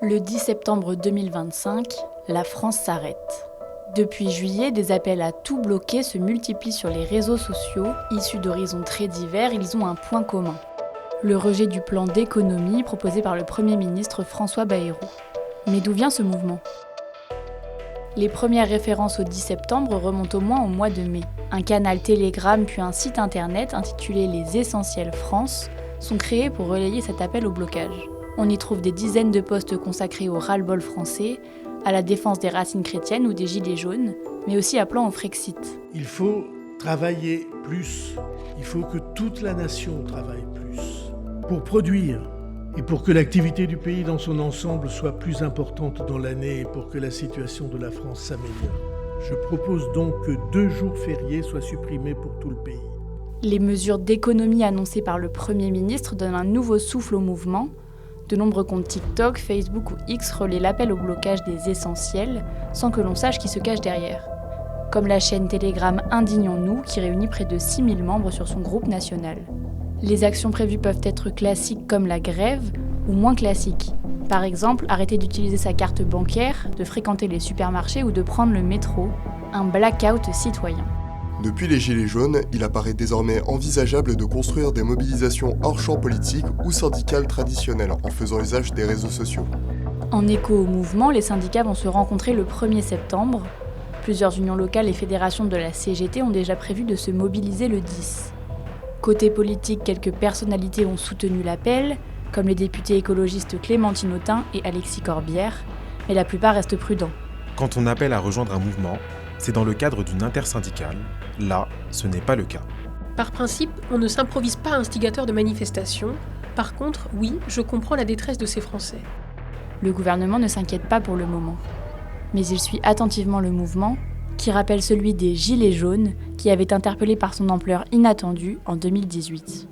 Le 10 septembre 2025, la France s'arrête. Depuis juillet, des appels à tout bloquer se multiplient sur les réseaux sociaux. Issus d'horizons très divers, ils ont un point commun. Le rejet du plan d'économie proposé par le Premier ministre François Bayrou. Mais d'où vient ce mouvement ? Les premières références au 10 septembre remontent au moins au mois de mai. Un canal Telegram puis un site internet intitulé Les Essentiels France sont créés pour relayer cet appel au blocage. On y trouve des dizaines de posts consacrés au ras-le-bol français, à la défense des racines chrétiennes ou des gilets jaunes, mais aussi appelant au Frexit. Il faut travailler plus. Il faut que toute la nation travaille plus pour produire et pour que l'activité du pays dans son ensemble soit plus importante dans l'année et pour que la situation de la France s'améliore. Je propose donc que 2 jours fériés soient supprimés pour tout le pays. Les mesures d'économie annoncées par le Premier ministre donnent un nouveau souffle au mouvement. De nombreux comptes TikTok, Facebook ou X relaient l'appel au blocage des essentiels sans que l'on sache qui se cache derrière. Comme la chaîne Telegram Indignons-nous qui réunit près de 6000 membres sur son groupe national. Les actions prévues peuvent être classiques comme la grève ou moins classiques. Par exemple, arrêter d'utiliser sa carte bancaire, de fréquenter les supermarchés ou de prendre le métro. Un blackout citoyen. Depuis les Gilets jaunes, il apparaît désormais envisageable de construire des mobilisations hors champ politique ou syndical traditionnel en faisant usage des réseaux sociaux. En écho au mouvement, les syndicats vont se rencontrer le 1er septembre. Plusieurs unions locales et fédérations de la CGT ont déjà prévu de se mobiliser le 10. Côté politique, quelques personnalités ont soutenu l'appel, comme les députés écologistes Clémentine Autain et Alexis Corbière, mais la plupart restent prudents. Quand on appelle à rejoindre un mouvement, c'est dans le cadre d'une intersyndicale. Là, ce n'est pas le cas. Par principe, on ne s'improvise pas instigateur de manifestation. Par contre, oui, je comprends la détresse de ces Français. Le gouvernement ne s'inquiète pas pour le moment. Mais il suit attentivement le mouvement, qui rappelle celui des Gilets jaunes, qui avait interpellé par son ampleur inattendue en 2018.